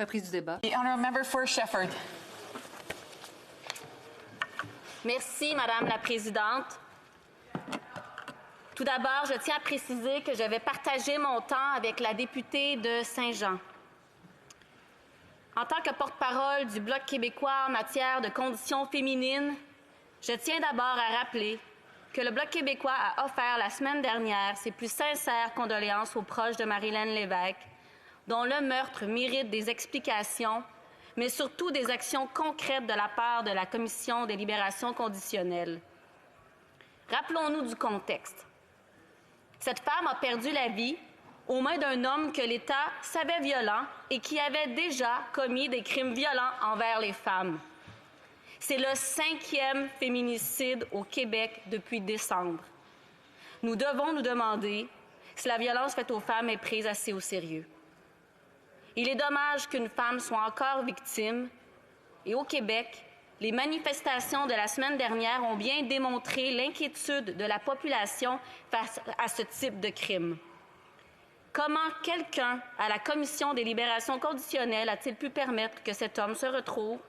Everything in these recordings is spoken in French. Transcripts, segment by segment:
Reprise du débat. The honourable member for Shefford. Merci, Madame la Présidente. Tout d'abord, je tiens à préciser que je vais partager mon temps avec la députée de Saint-Jean. En tant que porte-parole du Bloc québécois en matière de conditions féminines, je tiens d'abord à rappeler que le Bloc québécois a offert la semaine dernière ses plus sincères condoléances aux proches de Marie-Hélène Lévesque, dont le meurtre mérite des explications, mais surtout des actions concrètes de la part de la Commission des libérations conditionnelles. Rappelons-nous du contexte. Cette femme a perdu la vie aux mains d'un homme que l'État savait violent et qui avait déjà commis des crimes violents envers les femmes. C'est le 5e féminicide au Québec depuis décembre. Nous devons nous demander si la violence faite aux femmes est prise assez au sérieux. Il est dommage qu'une femme soit encore victime et au Québec, les manifestations de la semaine dernière ont bien démontré l'inquiétude de la population face à ce type de crime. Comment quelqu'un à la Commission des libérations conditionnelles a-t-il pu permettre que cet homme se retrouve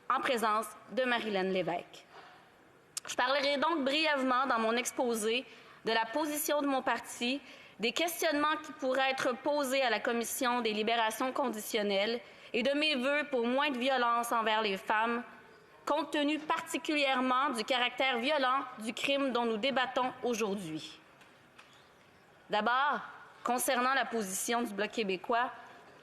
en présence de Marie-Hélène Lévesque? Je parlerai donc brièvement dans mon exposé de la position de mon parti, des questionnements qui pourraient être posés à la Commission des libérations conditionnelles et de mes vœux pour moins de violence envers les femmes, compte tenu particulièrement du caractère violent du crime dont nous débattons aujourd'hui. D'abord, concernant la position du Bloc québécois,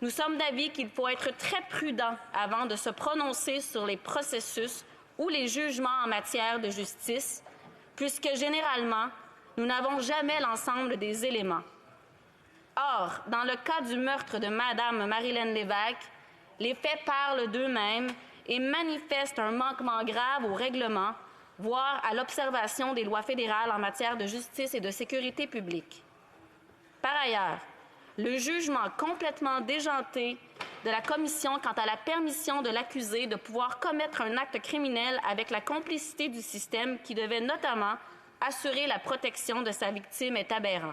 nous sommes d'avis qu'il faut être très prudent avant de se prononcer sur les processus ou les jugements en matière de justice, puisque généralement, nous n'avons jamais l'ensemble des éléments. Or, dans le cas du meurtre de Mme Marie-Hélène Lévesque, les faits parlent d'eux-mêmes et manifestent un manquement grave au règlement, voire à l'observation des lois fédérales en matière de justice et de sécurité publique. Par ailleurs, le jugement complètement déjanté de la Commission quant à la permission de l'accusé de pouvoir commettre un acte criminel avec la complicité du système qui devait notamment assurer la protection de sa victime est aberrant.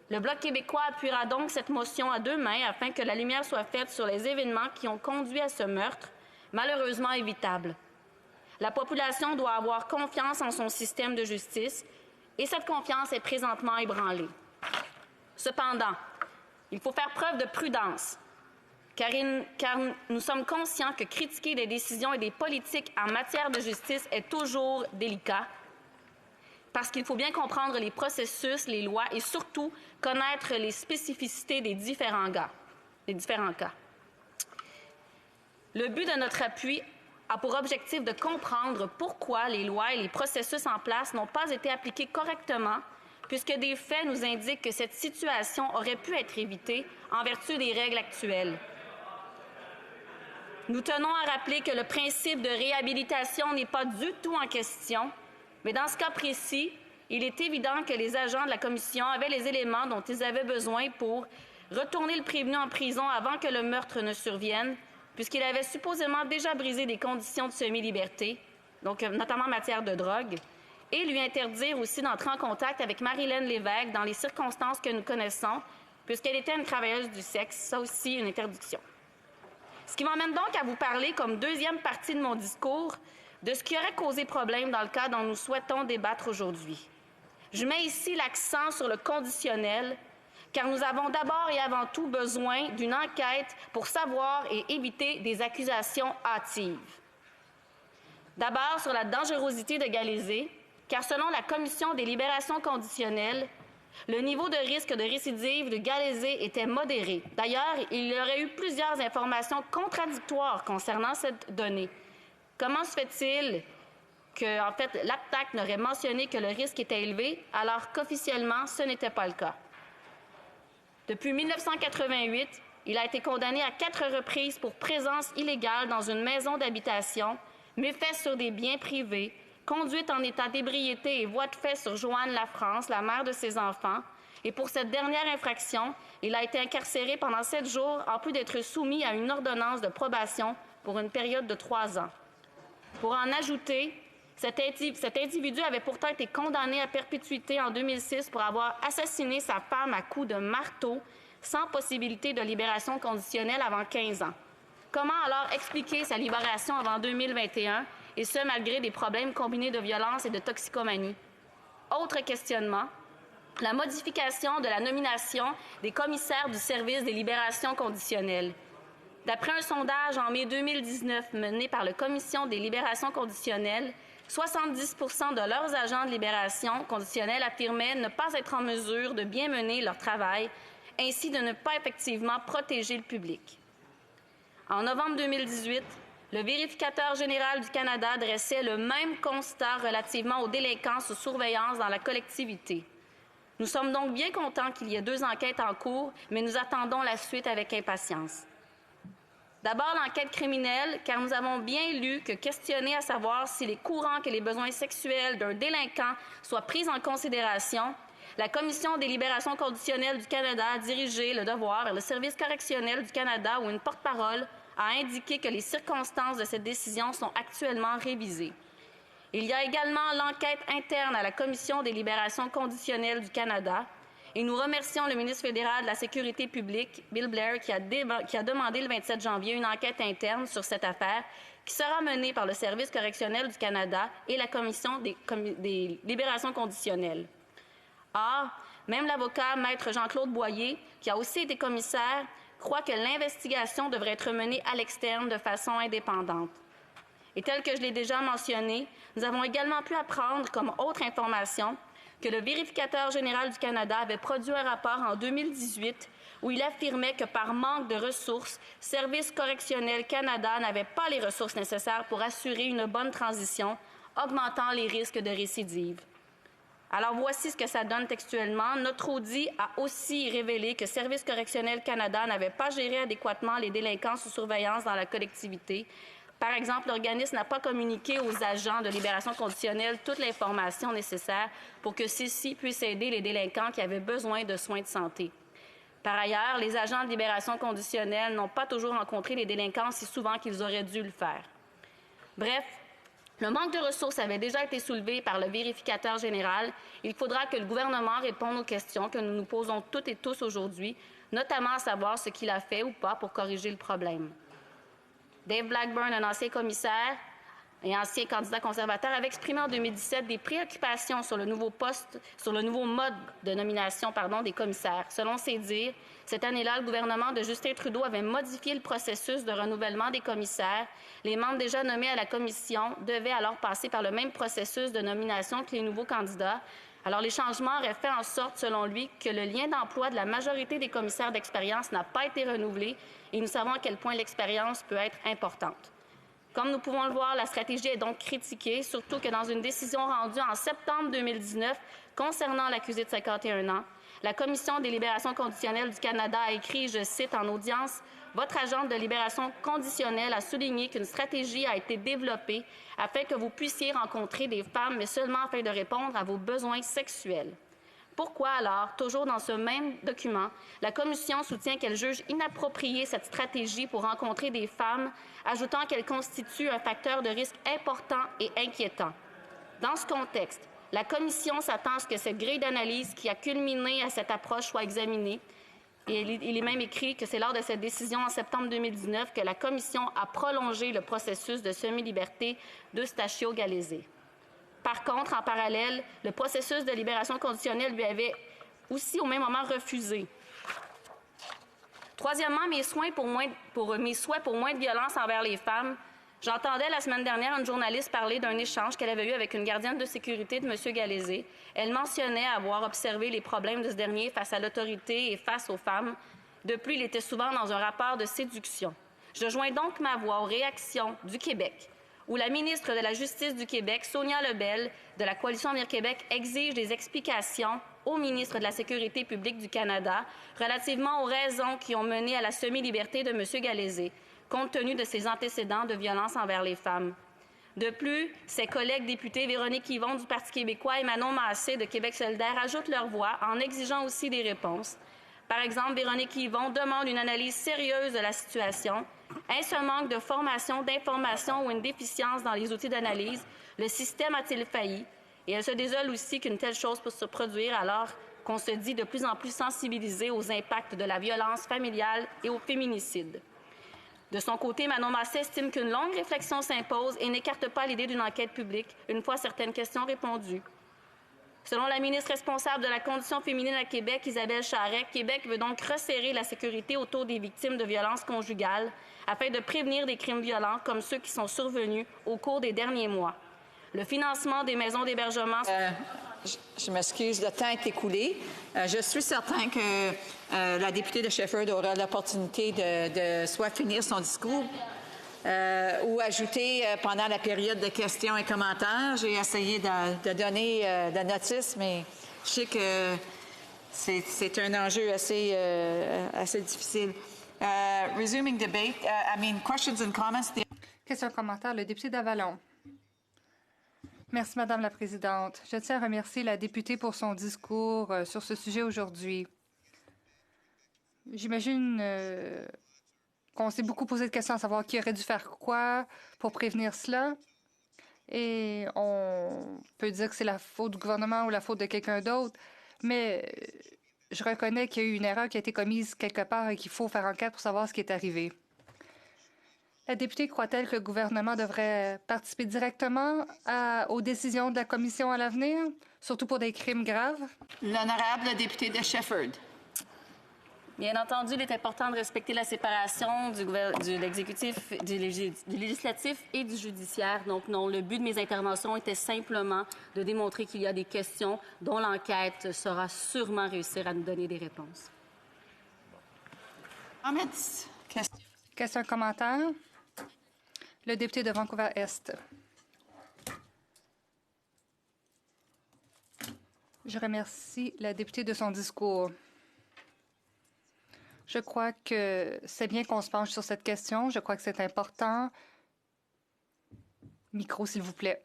Le Bloc québécois appuiera donc cette motion à deux mains afin que la lumière soit faite sur les événements qui ont conduit à ce meurtre, malheureusement évitable. La population doit avoir confiance en son système de justice et cette confiance est présentement ébranlée. Cependant, il faut faire preuve de prudence, car nous sommes conscients que critiquer des décisions et des politiques en matière de justice est toujours délicat, parce qu'il faut bien comprendre les processus, les lois et surtout connaître les spécificités des différents cas. Le but de notre appui a pour objectif de comprendre pourquoi les lois et les processus en place n'ont pas été appliqués correctement, puisque des faits nous indiquent que cette situation aurait pu être évitée en vertu des règles actuelles. Nous tenons à rappeler que le principe de réhabilitation n'est pas du tout en question, mais dans ce cas précis, il est évident que les agents de la Commission avaient les éléments dont ils avaient besoin pour retourner le prévenu en prison avant que le meurtre ne survienne, puisqu'il avait supposément déjà brisé des conditions de semi-liberté, donc notamment en matière de drogue, et lui interdire aussi d'entrer en contact avec Marie-Hélène Lévesque dans les circonstances que nous connaissons, puisqu'elle était une travailleuse du sexe, ça aussi une interdiction. Ce qui m'emmène donc à vous parler comme deuxième partie de mon discours de ce qui aurait causé problème dans le cas dont nous souhaitons débattre aujourd'hui. Je mets ici l'accent sur le conditionnel, car nous avons d'abord et avant tout besoin d'une enquête pour savoir et éviter des accusations hâtives. D'abord sur la dangerosité de Galézé, car selon la Commission des libérations conditionnelles, le niveau de risque de récidive de Galézé était modéré. D'ailleurs, il y aurait eu plusieurs informations contradictoires concernant cette donnée. Comment se fait-il que, en fait, l'APTAC n'aurait mentionné que le risque était élevé, alors qu'officiellement, ce n'était pas le cas? Depuis 1988, il a été condamné à 4 reprises pour présence illégale dans une maison d'habitation, méfaits sur des biens privés, conduite en état d'ébriété et voie de fait sur Joanne Lafrance, la mère de ses enfants. Et pour cette dernière infraction, il a été incarcéré pendant 7 jours, en plus d'être soumis à une ordonnance de probation pour une période de 3 ans. Pour en ajouter, cet individu avait pourtant été condamné à perpétuité en 2006 pour avoir assassiné sa femme à coups de marteau, sans possibilité de libération conditionnelle avant 15 ans. Comment alors expliquer sa libération avant 2021, et ce malgré des problèmes combinés de violence et de toxicomanie? Autre questionnement, la modification de la nomination des commissaires du service des libérations conditionnelles. D'après un sondage en mai 2019 mené par la Commission des libérations conditionnelles, 70 % de leurs agents de libération conditionnelle affirmaient ne pas être en mesure de bien mener leur travail, ainsi de ne pas effectivement protéger le public. En novembre 2018, le vérificateur général du Canada dressait le même constat relativement aux délinquants sous surveillance dans la collectivité. Nous sommes donc bien contents qu'il y ait 2 enquêtes en cours, mais nous attendons la suite avec impatience. D'abord, l'enquête criminelle, car nous avons bien lu que questionner à savoir si les courants que les besoins sexuels d'un délinquant soient pris en considération, la Commission des libérations conditionnelles du Canada a dirigé le devoir vers le Service correctionnel du Canada où une porte-parole a indiqué que les circonstances de cette décision sont actuellement révisées. Il y a également l'enquête interne à la Commission des libérations conditionnelles du Canada, et nous remercions le ministre fédéral de la Sécurité publique, Bill Blair, qui a demandé le 27 janvier une enquête interne sur cette affaire qui sera menée par le Service correctionnel du Canada et la Commission des libérations conditionnelles. Or, même l'avocat Maître Jean-Claude Boyer, qui a aussi été commissaire, croit que l'investigation devrait être menée à l'externe de façon indépendante. Et tel que je l'ai déjà mentionné, nous avons également pu apprendre comme autre information que le vérificateur général du Canada avait produit un rapport en 2018 où il affirmait que par manque de ressources, Service correctionnel Canada n'avait pas les ressources nécessaires pour assurer une bonne transition, augmentant les risques de récidive. Alors voici ce que ça donne textuellement. Notre audit a aussi révélé que Service correctionnel Canada n'avait pas géré adéquatement les délinquants sous surveillance dans la collectivité. Par exemple, l'organisme n'a pas communiqué aux agents de libération conditionnelle toute l'information nécessaire pour que ceux-ci puissent aider les délinquants qui avaient besoin de soins de santé. Par ailleurs, les agents de libération conditionnelle n'ont pas toujours rencontré les délinquants si souvent qu'ils auraient dû le faire. Bref, le manque de ressources avait déjà été soulevé par le vérificateur général. Il faudra que le gouvernement réponde aux questions que nous nous posons toutes et tous aujourd'hui, notamment à savoir ce qu'il a fait ou pas pour corriger le problème. Dave Blackburn, un ancien commissaire et ancien candidat conservateur, avait exprimé en 2017 des préoccupations sur le nouveau mode de nomination des commissaires. Selon ses dires, cette année-là, le gouvernement de Justin Trudeau avait modifié le processus de renouvellement des commissaires. Les membres déjà nommés à la commission devaient alors passer par le même processus de nomination que les nouveaux candidats. Alors, les changements auraient fait en sorte, selon lui, que le lien d'emploi de la majorité des commissaires d'expérience n'a pas été renouvelé et nous savons à quel point l'expérience peut être importante. Comme nous pouvons le voir, la stratégie est donc critiquée, surtout que dans une décision rendue en septembre 2019 concernant l'accusé de 51 ans, la Commission des libérations conditionnelles du Canada a écrit, je cite en audience, « Votre agente de libération conditionnelle a souligné qu'une stratégie a été développée afin que vous puissiez rencontrer des femmes, mais seulement afin de répondre à vos besoins sexuels. » Pourquoi alors, toujours dans ce même document, la Commission soutient qu'elle juge inappropriée cette stratégie pour rencontrer des femmes, ajoutant qu'elle constitue un facteur de risque important et inquiétant? Dans ce contexte, la Commission s'attend à ce que cette grille d'analyse qui a culminé à cette approche soit examinée. Et il est même écrit que c'est lors de cette décision en septembre 2019 que la Commission a prolongé le processus de semi-liberté d'Eustachio Galeazzi. Par contre, en parallèle, le processus de libération conditionnelle lui avait aussi au même moment refusé. Troisièmement, mes souhaits pour moins de violence envers les femmes. J'entendais la semaine dernière une journaliste parler d'un échange qu'elle avait eu avec une gardienne de sécurité de M. Galeazzi. Elle mentionnait avoir observé les problèmes de ce dernier face à l'autorité et face aux femmes. De plus, il était souvent dans un rapport de séduction. Je joins donc ma voix aux réactions du Québec, où la ministre de la Justice du Québec, Sonia Lebel, de la Coalition Avenir Québec, exige des explications au ministre de la Sécurité publique du Canada relativement aux raisons qui ont mené à la semi-liberté de M. Galeazzi, compte tenu de ses antécédents de violence envers les femmes. De plus, ses collègues députés Véronique Yvon du Parti québécois et Manon Massé de Québec solidaire ajoutent leur voix en exigeant aussi des réponses. Par exemple, Véronique Yvon demande une analyse sérieuse de la situation. Est-ce un manque de formation, d'information ou une déficience dans les outils d'analyse? Le système a-t-il failli? Et elle se désole aussi qu'une telle chose puisse se produire alors qu'on se dit de plus en plus sensibilisé aux impacts de la violence familiale et au féminicide. De son côté, Manon Massé estime qu'une longue réflexion s'impose et n'écarte pas l'idée d'une enquête publique une fois certaines questions répondues. Selon la ministre responsable de la condition féminine à Québec, Isabelle Charest, Québec veut donc resserrer la sécurité autour des victimes de violences conjugales afin de prévenir des crimes violents comme ceux qui sont survenus au cours des derniers mois. Le financement des maisons d'hébergement... Je m'excuse, le temps est écoulé. Je suis certain que la députée de Shefford aura l'opportunité de soit finir son discours ou ajouter pendant la période de questions et commentaires. J'ai essayé de donner de la notice, mais je sais que c'est un enjeu assez difficile. Resuming debate, questions and comments. Question et commentaire, le député d'Avalon. Merci, Madame la Présidente. Je tiens à remercier la députée pour son discours sur ce sujet aujourd'hui. J'imagine qu'on s'est beaucoup posé de questions à savoir qui aurait dû faire quoi pour prévenir cela. Et on peut dire que c'est la faute du gouvernement ou la faute de quelqu'un d'autre, mais je reconnais qu'il y a eu une erreur qui a été commise quelque part et qu'il faut faire enquête pour savoir ce qui est arrivé. La députée croit-elle que le gouvernement devrait participer directement aux décisions de la commission à l'avenir, surtout pour des crimes graves? L'honorable députée de Shefford. Bien entendu, il est important de respecter la séparation du législatif et du judiciaire. Donc non, le but de mes interventions était simplement de démontrer qu'il y a des questions dont l'enquête saura sûrement réussir à nous donner des réponses. Question, commentaire. Le député de Vancouver-Est. Je remercie la députée de son discours. Je crois que c'est bien qu'on se penche sur cette question. Je crois que c'est important. Micro, s'il vous plaît.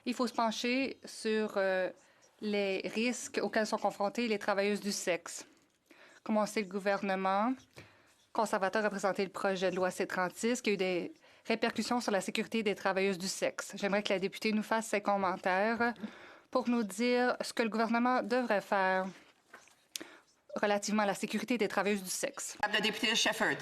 Il faut se pencher sur les risques auxquels sont confrontés les travailleuses du sexe. Comme on sait, le gouvernement conservateur a présenté le projet de loi C-36 qui a eu des répercussions sur la sécurité des travailleuses du sexe. J'aimerais que la députée nous fasse ses commentaires pour nous dire ce que le gouvernement devrait faire relativement à la sécurité des travailleuses du sexe. La députée de Shefford.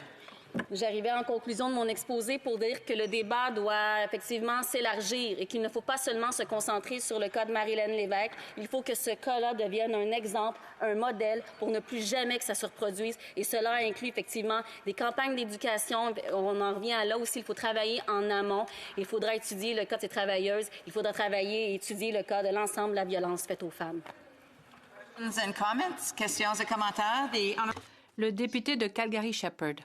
J'arrivais en conclusion de mon exposé pour dire que le débat doit effectivement s'élargir et qu'il ne faut pas seulement se concentrer sur le cas de Marie-Hélène Lévesque. Il faut que ce cas-là devienne un exemple, un modèle pour ne plus jamais que ça se reproduise. Et cela inclut effectivement des campagnes d'éducation. On en revient à là aussi, il faut travailler en amont. Il faudra étudier le cas de ces travailleuses. Il faudra travailler et étudier le cas de l'ensemble de la violence faite aux femmes. Questions et commentaires. Le député de Calgary-Shepherd.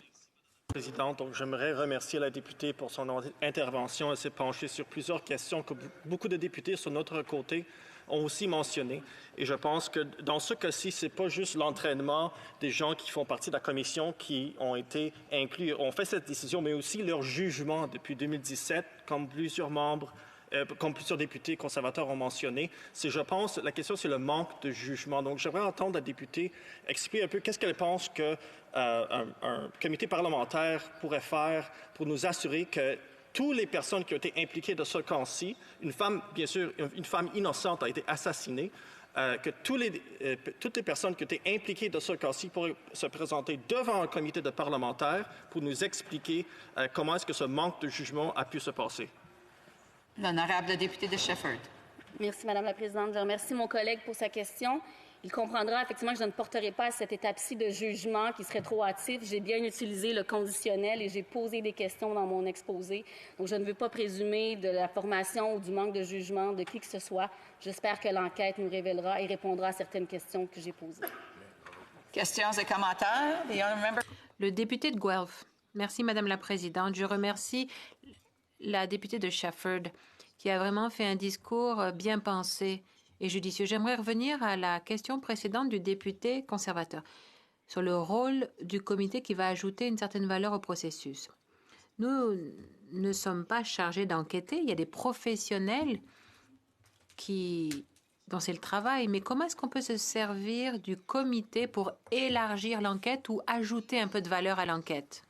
Présidente, donc j'aimerais remercier la députée pour son intervention. Elle s'est penchée sur plusieurs questions que beaucoup de députés sur notre côté ont aussi mentionnées. Et je pense que dans ce cas-ci, ce n'est pas juste l'entraînement des gens qui font partie de la commission qui ont été inclus, ont fait cette décision, mais aussi leur jugement depuis 2017, comme plusieurs députés conservateurs ont mentionné. Je pense, la question, c'est le manque de jugement. Donc, j'aimerais entendre la députée expliquer un peu qu'est-ce qu'elle pense que un comité parlementaire pourrait faire pour nous assurer que toutes les personnes qui ont été impliquées dans ce cas-ci, une femme, bien sûr, une femme innocente a été assassinée, que toutes les personnes qui ont été impliquées dans ce cas-ci pourraient se présenter devant un comité de parlementaires pour nous expliquer comment est-ce que ce manque de jugement a pu se passer. L'honorable député de Shefford. Merci, Madame la Présidente. Je remercie mon collègue pour sa question. Il comprendra effectivement que je ne porterai pas à cette étape-ci de jugement qui serait trop hâtif. J'ai bien utilisé le conditionnel et j'ai posé des questions dans mon exposé. Donc, je ne veux pas présumer de la formation ou du manque de jugement de qui que ce soit. J'espère que l'enquête nous révélera et répondra à certaines questions que j'ai posées. Questions et commentaires. Le député de Guelph. Merci, Madame la Présidente. Je remercie la députée de Shefford qui a vraiment fait un discours bien pensé et judicieux. J'aimerais revenir à la question précédente du député conservateur sur le rôle du comité qui va ajouter une certaine valeur au processus. Nous ne sommes pas chargés d'enquêter. Il y a des professionnels dont c'est le travail. Mais comment est-ce qu'on peut se servir du comité pour élargir l'enquête ou ajouter un peu de valeur à l'enquête?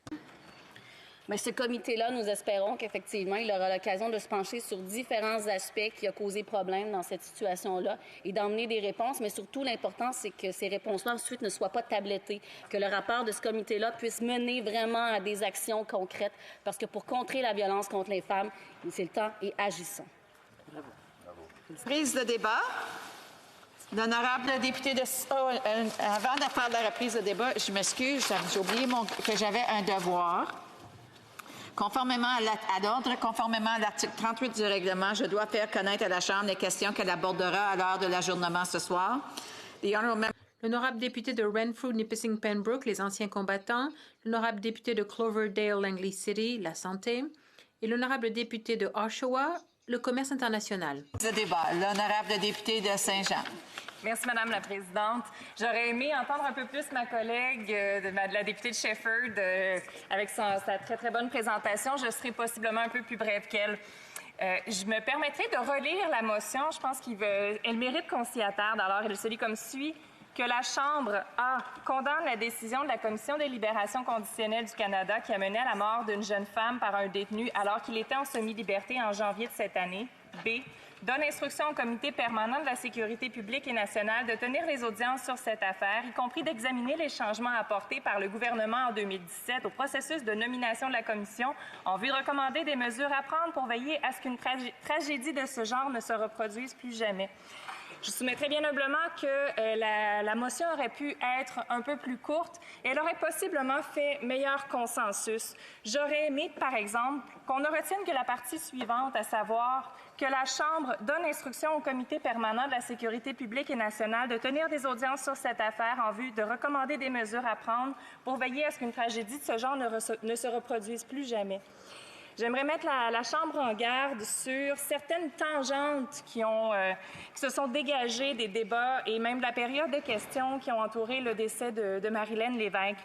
Mais ce comité-là, nous espérons qu'effectivement, il aura l'occasion de se pencher sur différents aspects qui ont causé problème dans cette situation-là et d'emmener des réponses. Mais surtout, l'important, c'est que ces réponses-là, ensuite, ne soient pas tablettées, que le rapport de ce comité-là puisse mener vraiment à des actions concrètes. Parce que pour contrer la violence contre les femmes, c'est le temps et agissons. Bravo. Prise de débat. L'honorable député de... avant de faire la reprise de débat, je m'excuse, j'ai oublié que j'avais un devoir. Conformément à l'ordre, conformément à l'article 38 du règlement, je dois faire connaître à la Chambre les questions qu'elle abordera à l'heure de l'ajournement ce soir. L'honorable député de Renfrew, Nipissing Pembroke, les anciens combattants, l'honorable député de Cloverdale, Langley City, la santé, et l'honorable député de Oshawa, le commerce international. L'honorable député de Saint-Jean. Merci, Madame la Présidente. J'aurais aimé entendre un peu plus ma collègue, de la députée de Shefford, avec sa très, très bonne présentation. Je serai possiblement un peu plus brève qu'elle. Je me permettrai de relire la motion. Je pense qu'elle mérite qu'on s'y attarde. Alors, elle se lit comme suit. Que la Chambre condamne la décision de la Commission des libérations conditionnelles du Canada qui a mené à la mort d'une jeune femme par un détenu alors qu'il était en semi-liberté en janvier de cette année. B. Donne instruction au Comité permanent de la sécurité publique et nationale de tenir les audiences sur cette affaire, y compris d'examiner les changements apportés par le gouvernement en 2017 au processus de nomination de la Commission en vue de recommander des mesures à prendre pour veiller à ce qu'une tragédie de ce genre ne se reproduise plus jamais. Je soumettrai bien humblement que la motion aurait pu être un peu plus courte et elle aurait possiblement fait meilleur consensus. J'aurais aimé, par exemple, qu'on ne retienne que la partie suivante, à savoir que la Chambre donne instruction au Comité permanent de la sécurité publique et nationale de tenir des audiences sur cette affaire en vue de recommander des mesures à prendre pour veiller à ce qu'une tragédie de ce genre ne se reproduise plus jamais. J'aimerais mettre la Chambre en garde sur certaines tangentes qui se sont dégagées des débats et même de la période de questions qui ont entouré le décès de Marilène Lévesque.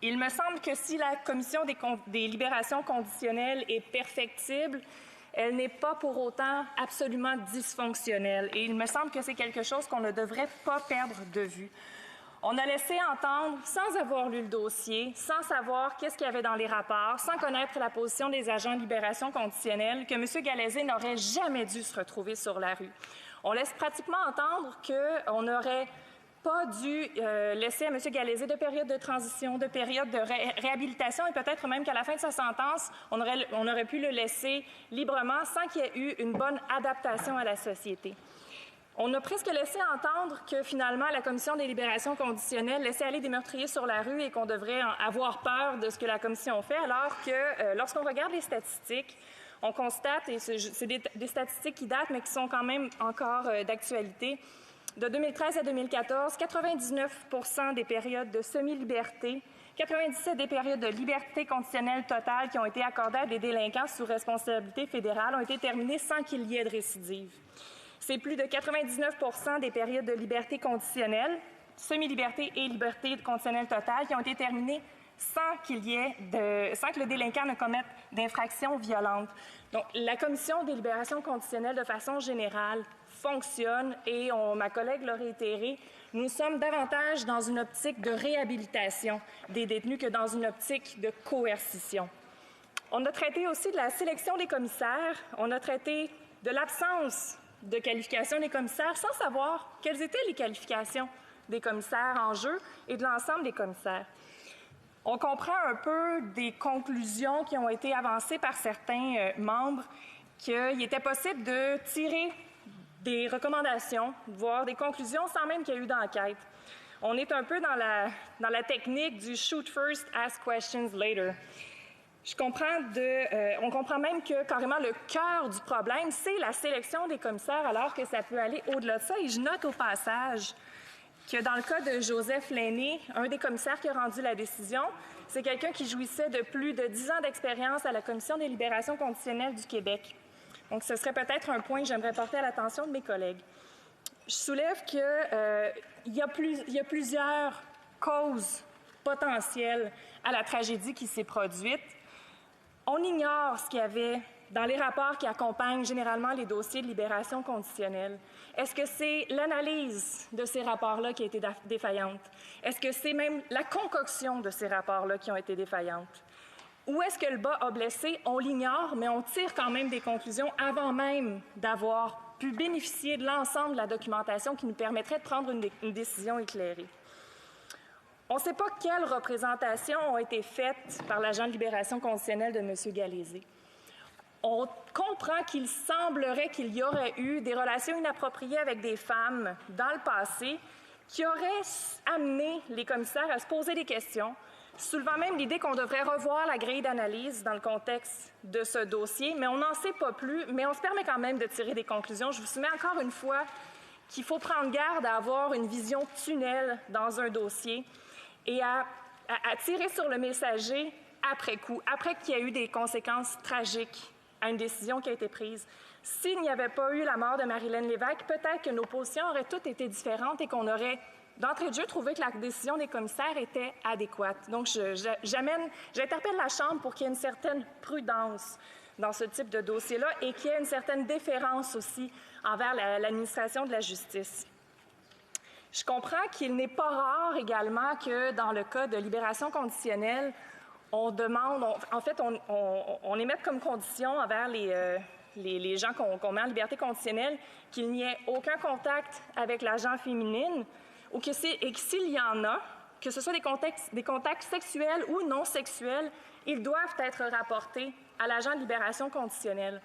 Il me semble que si la Commission des libérations conditionnelles est perfectible, elle n'est pas pour autant absolument dysfonctionnelle. Et il me semble que c'est quelque chose qu'on ne devrait pas perdre de vue. On a laissé entendre, sans avoir lu le dossier, sans savoir qu'est-ce qu'il y avait dans les rapports, sans connaître la position des agents de libération conditionnelle, que M. Galaizé n'aurait jamais dû se retrouver sur la rue. On laisse pratiquement entendre qu'on n'aurait pas dû laisser à M. Galaizé de période de transition, de période de réhabilitation et peut-être même qu'à la fin de sa sentence, on aurait pu le laisser librement sans qu'il y ait eu une bonne adaptation à la société. On a presque laissé entendre que, finalement, la Commission des libérations conditionnelles laissait aller des meurtriers sur la rue et qu'on devrait avoir peur de ce que la Commission fait, alors que, lorsqu'on regarde les statistiques, on constate, et c'est des statistiques qui datent, mais qui sont quand même encore d'actualité, de 2013 à 2014, 99 % des périodes de semi-liberté, 97 des périodes de liberté conditionnelle totale qui ont été accordées à des délinquants sous responsabilité fédérale ont été terminées sans qu'il y ait de récidive. C'est plus de 99 % des périodes de liberté conditionnelle, semi-liberté et liberté conditionnelle totale qui ont été terminées sans que le délinquant ne commette d'infractions violentes. Donc, la Commission des libérations conditionnelles, de façon générale, fonctionne et, ma collègue l'a réitéré, nous sommes davantage dans une optique de réhabilitation des détenus que dans une optique de coercition. On a traité aussi de la sélection des commissaires, on a traité de l'absence de qualification des commissaires sans savoir quelles étaient les qualifications des commissaires en jeu et de l'ensemble des commissaires. On comprend un peu des conclusions qui ont été avancées par certains membres qu'il était possible de tirer des recommandations, voire des conclusions sans même qu'il y ait eu d'enquête. On est un peu dans la technique du « shoot first, ask questions later ». On comprend même que carrément le cœur du problème, c'est la sélection des commissaires, alors que ça peut aller au-delà de ça. Et je note au passage que dans le cas de Joseph Lainé, un des commissaires qui a rendu la décision, c'est quelqu'un qui jouissait de plus de 10 ans d'expérience à la Commission des libérations conditionnelles du Québec. Donc, ce serait peut-être un point que j'aimerais porter à l'attention de mes collègues. Je soulève qu'il y a plusieurs causes potentielles à la tragédie qui s'est produite. On ignore ce qu'il y avait dans les rapports qui accompagnent généralement les dossiers de libération conditionnelle. Est-ce que c'est l'analyse de ces rapports-là qui a été défaillante? Est-ce que c'est même la concoction de ces rapports-là qui ont été défaillantes? Où est-ce que le bas a blessé? On l'ignore, mais on tire quand même des conclusions avant même d'avoir pu bénéficier de l'ensemble de la documentation qui nous permettrait de prendre une décision éclairée. On ne sait pas quelles représentations ont été faites par l'agent de libération conditionnelle de M. Galézé. On comprend qu'il semblerait qu'il y aurait eu des relations inappropriées avec des femmes dans le passé qui auraient amené les commissaires à se poser des questions, soulevant même l'idée qu'on devrait revoir la grille d'analyse dans le contexte de ce dossier, mais on n'en sait pas plus, mais on se permet quand même de tirer des conclusions. Je vous soumets encore une fois qu'il faut prendre garde à avoir une vision tunnel dans un dossier et à tirer sur le messager après coup, après qu'il y a eu des conséquences tragiques à une décision qui a été prise. S'il n'y avait pas eu la mort de Marilyn Lévesque, peut-être que nos positions auraient toutes été différentes et qu'on aurait, d'entrée de jeu, trouvé que la décision des commissaires était adéquate. Donc, j'interpelle la Chambre pour qu'il y ait une certaine prudence dans ce type de dossier-là et qu'il y ait une certaine déférence aussi envers l'administration de la justice. Je comprends qu'il n'est pas rare également que dans le cas de libération conditionnelle, on demande, on émette comme condition envers les gens qu'on met en liberté conditionnelle qu'il n'y ait aucun contact avec l'agent féminine et que s'il y en a, que ce soit des contacts sexuels ou non sexuels, ils doivent être rapportés à l'agent de libération conditionnelle.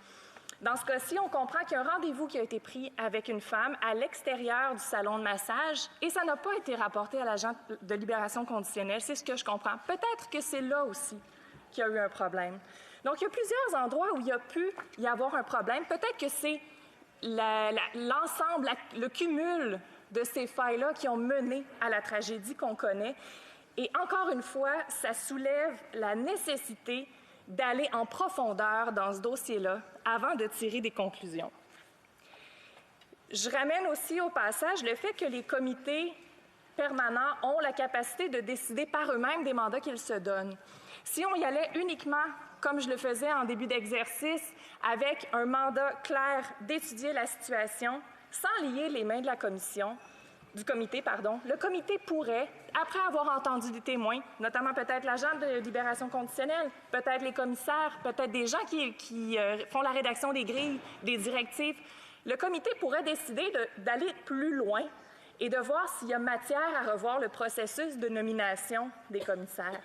Dans ce cas-ci, on comprend qu'il y a un rendez-vous qui a été pris avec une femme à l'extérieur du salon de massage et ça n'a pas été rapporté à l'agent de libération conditionnelle. C'est ce que je comprends. Peut-être que c'est là aussi qu'il y a eu un problème. Donc, il y a plusieurs endroits où il y a pu y avoir un problème. Peut-être que c'est l'ensemble, le cumul de ces failles-là qui ont mené à la tragédie qu'on connaît. Et encore une fois, ça soulève la nécessité d'aller en profondeur dans ce dossier-là avant de tirer des conclusions. Je ramène aussi au passage le fait que les comités permanents ont la capacité de décider par eux-mêmes des mandats qu'ils se donnent. Si on y allait uniquement, comme je le faisais en début d'exercice, avec un mandat clair d'étudier la situation, sans lier les mains de la commission, du comité, le comité pourrait, après avoir entendu des témoins, notamment peut-être l'agent de libération conditionnelle, peut-être les commissaires, peut-être des gens qui font la rédaction des grilles, des directives, le comité pourrait décider d'aller plus loin et de voir s'il y a matière à revoir le processus de nomination des commissaires.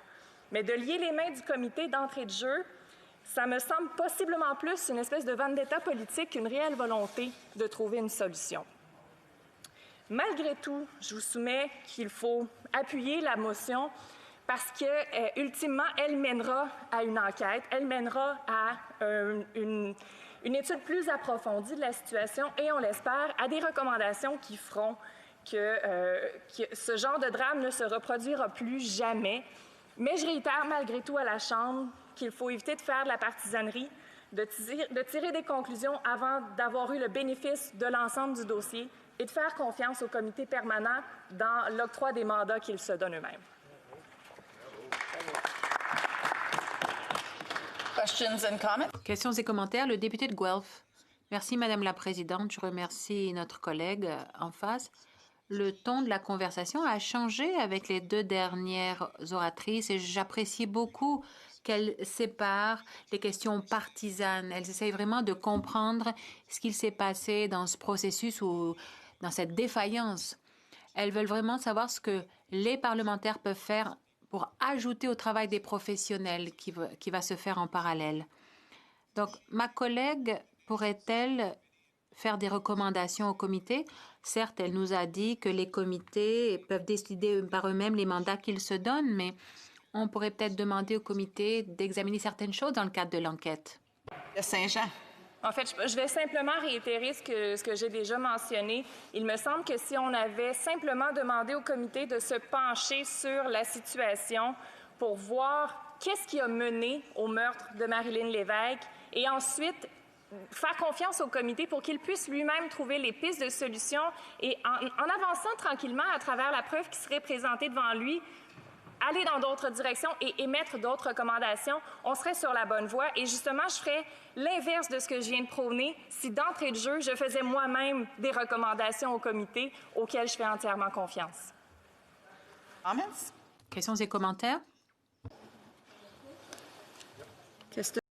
Mais de lier les mains du comité d'entrée de jeu, ça me semble possiblement plus une espèce de vendetta politique qu'une réelle volonté de trouver une solution. Malgré tout, je vous soumets qu'il faut appuyer la motion parce que, ultimement, elle mènera à une enquête, elle mènera à une étude plus approfondie de la situation et, on l'espère, à des recommandations qui feront que ce genre de drame ne se reproduira plus jamais. Mais je réitère malgré tout à la Chambre qu'il faut éviter de faire de la partisanerie, de tirer des conclusions avant d'avoir eu le bénéfice de l'ensemble du dossier et de faire confiance au comité permanent dans l'octroi des mandats qu'ils se donnent eux-mêmes. Questions et commentaires. Le député de Guelph. Merci, Madame la Présidente. Je remercie notre collègue en face. Le ton de la conversation a changé avec les deux dernières oratrices et j'apprécie beaucoup qu'elles séparent les questions partisanes. Elles essayent vraiment de comprendre ce qu'il s'est passé dans ce processus ou dans cette défaillance. Elles veulent vraiment savoir ce que les parlementaires peuvent faire pour ajouter au travail des professionnels qui va se faire en parallèle. Donc, ma collègue pourrait-elle faire des recommandations au comité? Certes, elle nous a dit que les comités peuvent décider par eux-mêmes les mandats qu'ils se donnent, mais on pourrait peut-être demander au comité d'examiner certaines choses dans le cadre de l'enquête. De Saint-Jean. En fait, je vais simplement réitérer ce que j'ai déjà mentionné. Il me semble que si on avait simplement demandé au comité de se pencher sur la situation pour voir qu'est-ce qui a mené au meurtre de Marilyn Lévesque et ensuite faire confiance au comité pour qu'il puisse lui-même trouver les pistes de solution et en avançant tranquillement à travers la preuve qui serait présentée devant lui, aller dans d'autres directions et émettre d'autres recommandations, on serait sur la bonne voie. Et justement, je ferais l'inverse de ce que je viens de prôner si d'entrée de jeu, je faisais moi-même des recommandations au comité auxquelles je fais entièrement confiance. Questions et commentaires? Tester.